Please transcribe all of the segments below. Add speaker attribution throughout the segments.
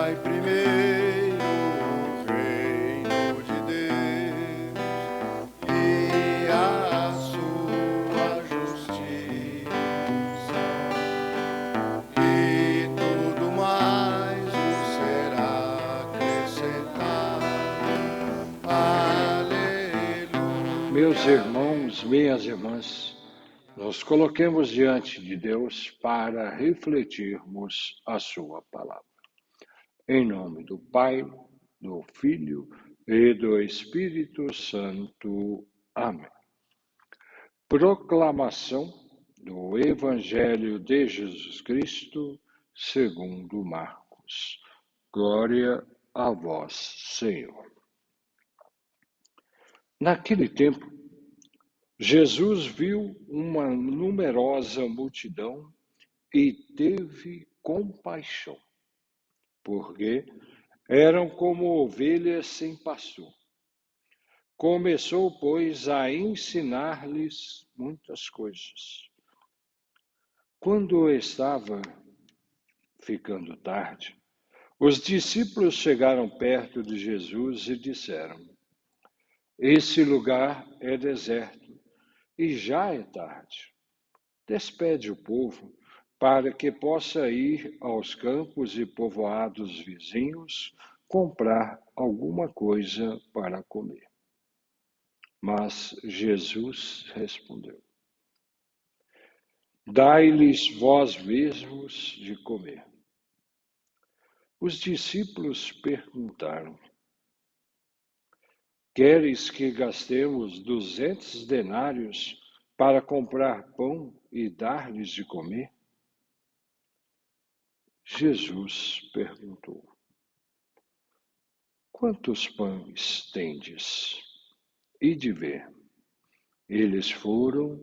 Speaker 1: Buscai primeiro o reino de Deus e a sua justiça, e tudo mais vos será acrescentado. Aleluia.
Speaker 2: Meus irmãos, minhas irmãs, nos coloquemos diante de Deus para refletirmos a sua palavra. Em nome do Pai, do Filho e do Espírito Santo. Amém. Proclamação do Evangelho de Jesus Cristo, segundo Marcos. Glória a vós, Senhor. Naquele tempo, Jesus viu uma numerosa multidão e teve compaixão, porque eram como ovelhas sem pastor. Começou, pois, a ensinar-lhes muitas coisas. Quando estava ficando tarde, os discípulos chegaram perto de Jesus e disseram: Esse lugar é deserto e já é tarde. Despede o povo para que possa ir aos campos e povoados vizinhos comprar alguma coisa para comer. Mas Jesus respondeu: Dai-lhes vós mesmos de comer. Os discípulos perguntaram: Queres que gastemos 200 denários para comprar pão e dar-lhes de comer? Jesus perguntou: Quantos pães tendes? E de ver. Eles foram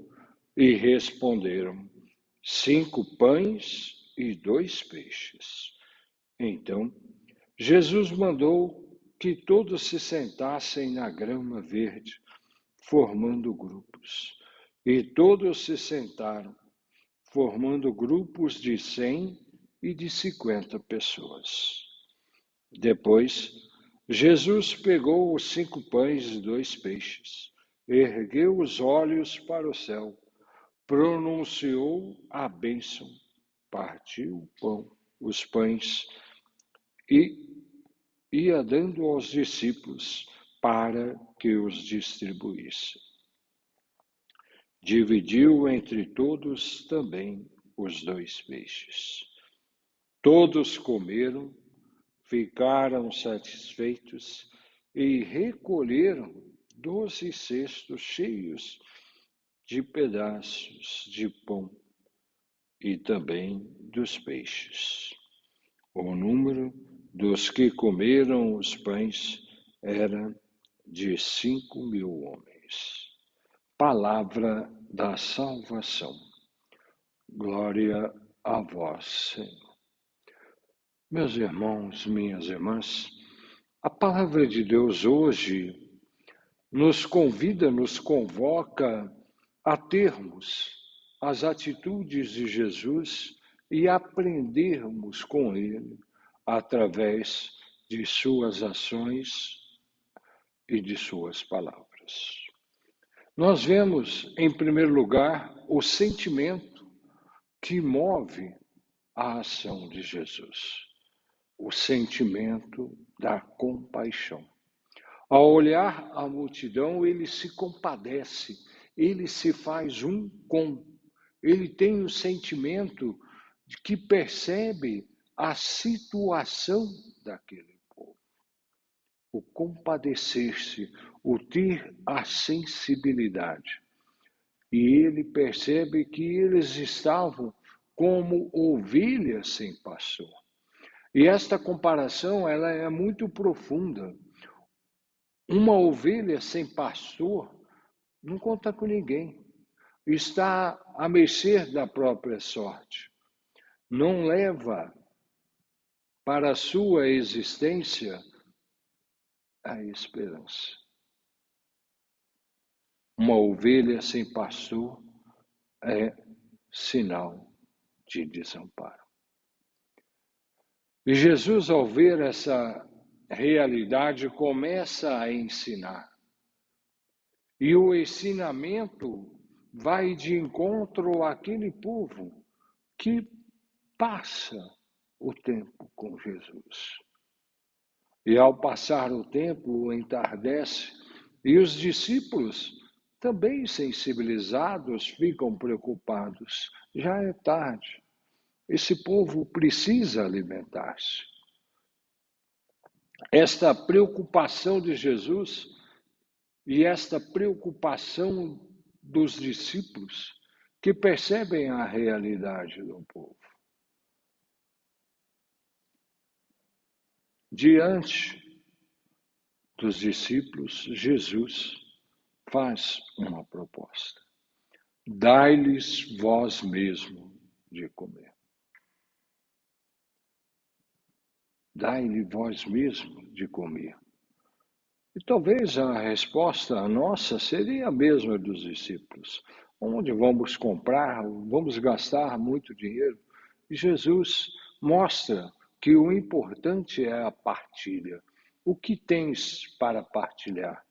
Speaker 2: e responderam: 5 pães e 2 peixes. Então, Jesus mandou que todos se sentassem na grama verde, formando grupos. E todos se sentaram, formando grupos de 100 e de 50 pessoas. Depois, Jesus pegou os 5 pães e 2 peixes, ergueu os olhos para o céu, pronunciou a bênção, partiu o pão, os pães e ia dando aos discípulos para que os distribuíssem. Dividiu entre todos também os 2 peixes. Todos comeram, ficaram satisfeitos e recolheram 12 cestos cheios de pedaços de pão e também dos peixes. O número dos que comeram os pães era de 5.000 homens. Palavra da salvação. Glória a vós, Senhor. Meus irmãos, minhas irmãs, a palavra de Deus hoje nos convida, nos convoca a termos as atitudes de Jesus e aprendermos com Ele através de suas ações e de suas palavras. Nós vemos, em primeiro lugar, o sentimento que move a ação de Jesus, o sentimento da compaixão. Ao olhar a multidão, ele se compadece, ele se faz um com, ele tem o sentimento de que percebe a situação daquele povo. O compadecer-se, o ter a sensibilidade. E ele percebe que eles estavam como ovelhas sem pastor. E esta comparação ela é muito profunda. Uma ovelha sem pastor não conta com ninguém. Está à mercê da própria sorte. Não leva para a sua existência a esperança. Uma ovelha sem pastor é sinal de desamparo. E Jesus, ao ver essa realidade, começa a ensinar. E o ensinamento vai de encontro àquele povo que passa o tempo com Jesus. E ao passar o tempo, entardece, e os discípulos, também sensibilizados, ficam preocupados. Já é tarde. Esse povo precisa alimentar-se. Esta preocupação de Jesus e esta preocupação dos discípulos que percebem a realidade do povo. Diante dos discípulos, Jesus faz uma proposta. Dai-lhes vós mesmo de comer. Dai-lhe vós mesmo de comer. E talvez a resposta nossa seria a mesma dos discípulos. Onde vamos comprar, vamos gastar muito dinheiro? E Jesus mostra que o importante é a partilha. O que tens para partilhar?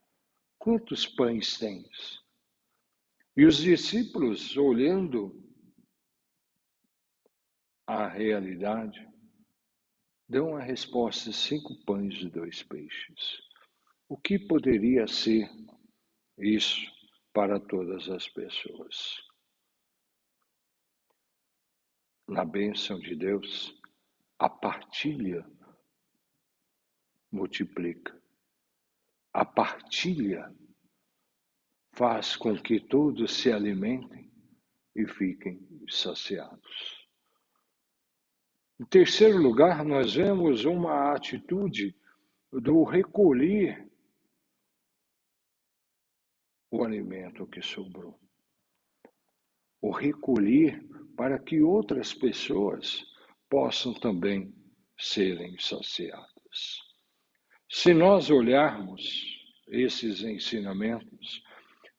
Speaker 2: Quantos pães tens? E os discípulos, olhando a realidade, dão a resposta: 5 pães e 2 peixes. O que poderia ser isso para todas as pessoas? Na bênção de Deus, a partilha multiplica. A partilha faz com que todos se alimentem e fiquem saciados. Em terceiro lugar, nós vemos uma atitude do recolher o alimento que sobrou. O recolher para que outras pessoas possam também serem saciadas. Se nós olharmos esses ensinamentos,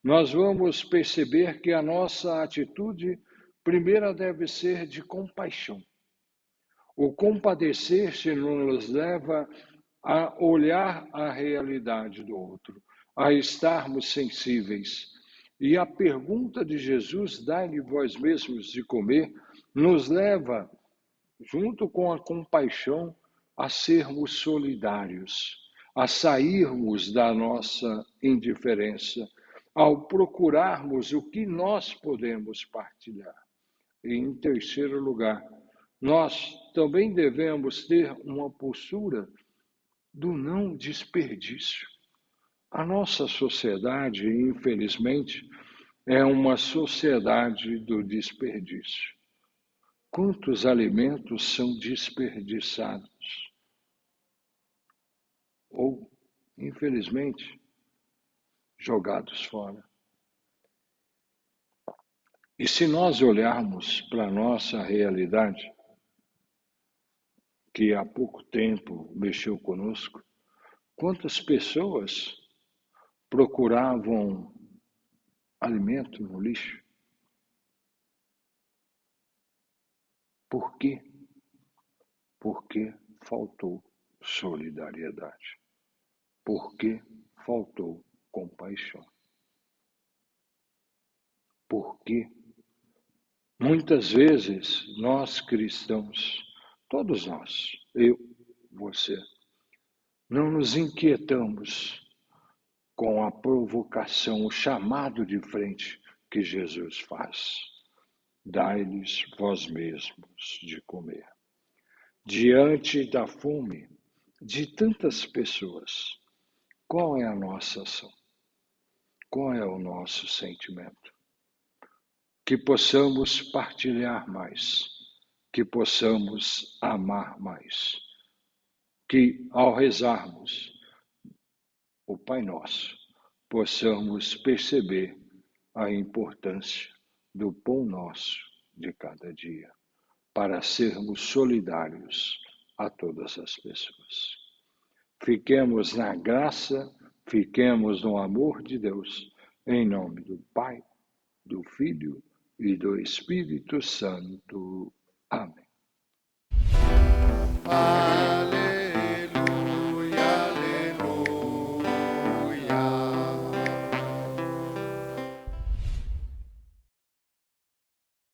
Speaker 2: nós vamos perceber que a nossa atitude primeira deve ser de compaixão. O compadecer-se nos leva a olhar a realidade do outro, a estarmos sensíveis. E a pergunta de Jesus, dai-lhe vós mesmos de comer, nos leva, junto com a compaixão, a sermos solidários, a sairmos da nossa indiferença, ao procurarmos o que nós podemos partilhar. E, em terceiro lugar, nós também devemos ter uma postura do não desperdício. A nossa sociedade, infelizmente, é uma sociedade do desperdício. Quantos alimentos são desperdiçados? Ou, infelizmente, jogados fora. E se nós olharmos para a nossa realidade, que há pouco tempo mexeu conosco, quantas pessoas procuravam alimento no lixo? Por quê? Porque faltou solidariedade. Porque faltou compaixão. Porque muitas vezes nós cristãos, todos nós, eu, você, não nos inquietamos com a provocação, o chamado de frente que Jesus faz. Dai-lhes vós mesmos de comer. Diante da fome de tantas pessoas, qual é a nossa ação? Qual é o nosso sentimento? Que possamos partilhar mais, que possamos amar mais, que ao rezarmos o Pai Nosso, possamos perceber a importância do pão nosso de cada dia, para sermos solidários a todas as pessoas. Fiquemos na graça, fiquemos no amor de Deus, em nome do Pai, do Filho e do Espírito Santo. Amém.